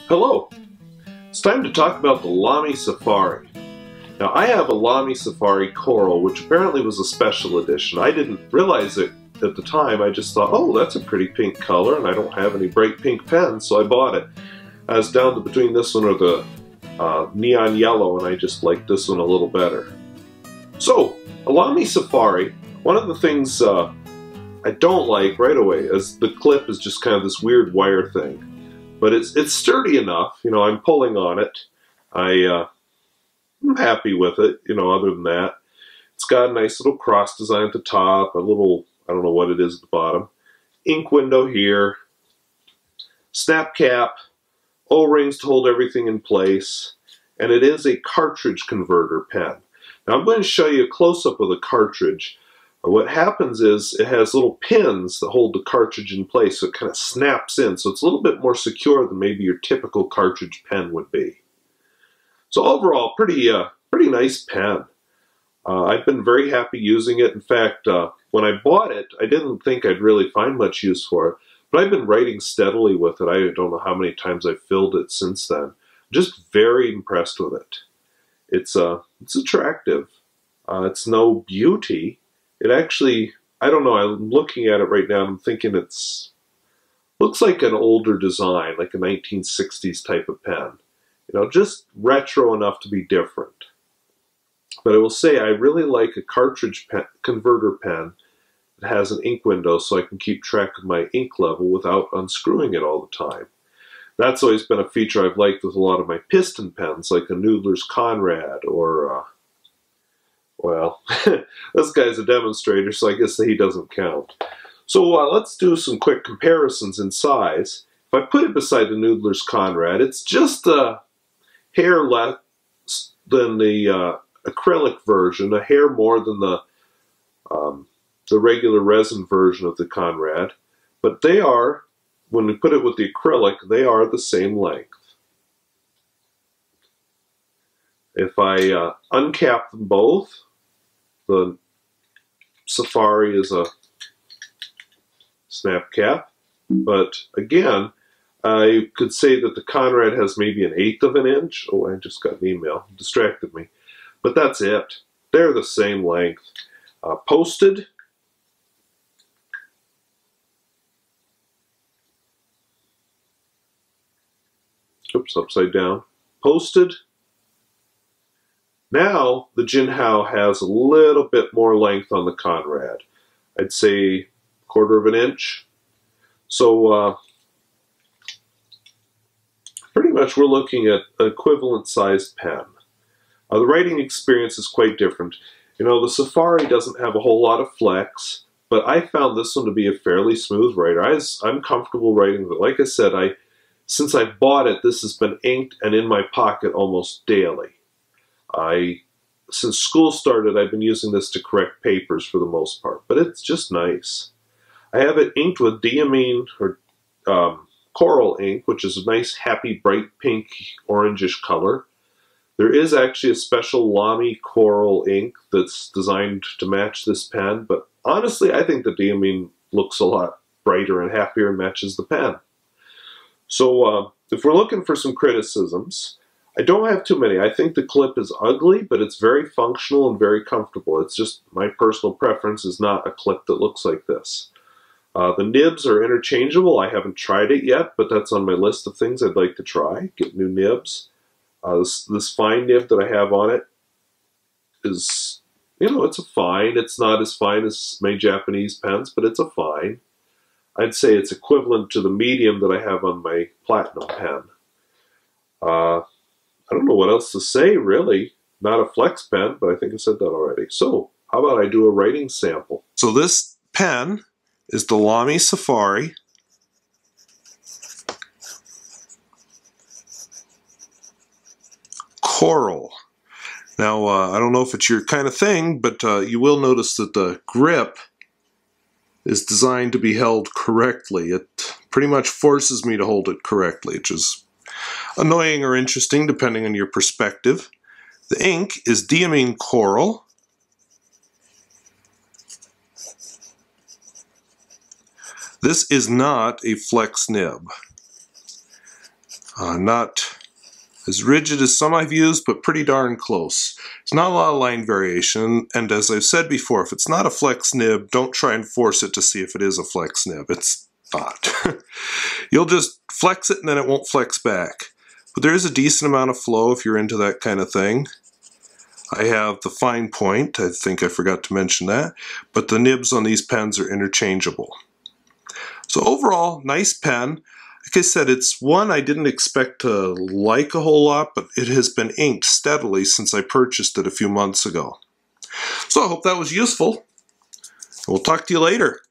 Hello! It's time to talk about the Lamy Safari. Now I have a Lamy Safari Coral, which apparently was a special edition. I didn't realize it at the time. I just thought, oh, that's a pretty pink color, and I don't have any bright pink pens, so I bought it. I was down to between this one or the neon yellow, and I just liked this one a little better. So, a Lamy Safari, one of the things I don't like right away is the clip is just kind of this weird wire thing. But it's sturdy enough, you know, I'm pulling on it. I'm happy with it, you know, other than that. It's got a nice little cross design at the top, a little, I don't know what it is at the bottom. Ink window here, snap cap, O-rings to hold everything in place, and it is a cartridge converter pen. Now I'm going to show you a close-up of the cartridge. What happens is it has little pins that hold the cartridge in place, so it kind of snaps in, so it's a little bit more secure than maybe your typical cartridge pen would be. So overall, pretty nice pen. I've been very happy using it. In fact, when I bought it, I didn't think I'd really find much use for it, but I've been writing steadily with it. I don't know how many times I've filled it since then. Just very impressed with it. It's attractive. It's no beauty. It actually, I don't know, I'm looking at it right now and I'm thinking looks like an older design, like a 1960s type of pen. You know, just retro enough to be different. But I will say I really like a cartridge pen, converter pen that has an ink window so I can keep track of my ink level without unscrewing it all the time. That's always been a feature I've liked with a lot of my piston pens, like a Noodler's Conrad or well, this guy's a demonstrator, so I guess he doesn't count. So let's do some quick comparisons in size. If I put it beside the Noodler's Conrad, it's just a hair less than the acrylic version, a hair more than the regular resin version of the Conrad. But they are, when we put it with the acrylic, they are the same length. If I uncap them both, the Safari is a snap cap, but again, I could say that the Conrad has maybe 1/8 of an inch. Oh, I just got an email. It distracted me. But that's it. They're the same length. Posted. Oops, upside down. Posted. Now, the Jinhao has a little bit more length on the Conrad. I'd say 1/4 of an inch. So, pretty much we're looking at an equivalent sized pen. The writing experience is quite different. You know, the Safari doesn't have a whole lot of flex, but I found this one to be a fairly smooth writer. I'm comfortable writing with it. Like I said, since I bought it, this has been inked and in my pocket almost daily. Since school started, I've been using this to correct papers for the most part, but it's just nice. I have it inked with diamine or coral ink, which is a nice, happy, bright pink, orangish color. There is actually a special Lamy coral ink that's designed to match this pen, but honestly, I think the diamine looks a lot brighter and happier and matches the pen. So if we're looking for some criticisms, I don't have too many. I think the clip is ugly, but it's very functional and very comfortable. It's just my personal preference is not a clip that looks like this. The nibs are interchangeable. I haven't tried it yet, but that's on my list of things I'd like to try. Get new nibs. This fine nib that I have on it is, you know, it's a fine. It's not as fine as my Japanese pens, but it's a fine. I'd say it's equivalent to the medium that I have on my Platinum pen. I don't know what else to say, really. Not a flex pen, but I think I said that already. So, how about I do a writing sample? So this pen is the Lamy Safari. Coral. Now, I don't know if it's your kind of thing, but you will notice that the grip is designed to be held correctly. It pretty much forces me to hold it correctly, which is annoying or interesting depending on your perspective. The ink is diamine coral. This is not a flex nib. Not as rigid as some I've used, but pretty darn close. There's not a lot of line variation, and as I've said before, if it's not a flex nib, don't try and force it to see if it is a flex nib. It's not. You'll just flex it and then it won't flex back. But there is a decent amount of flow if you're into that kind of thing. I have the fine point, I think I forgot to mention that, but the nibs on these pens are interchangeable. So overall, nice pen. Like I said, it's one I didn't expect to like a whole lot, but it has been inked steadily since I purchased it a few months ago. So I hope that was useful. We'll talk to you later.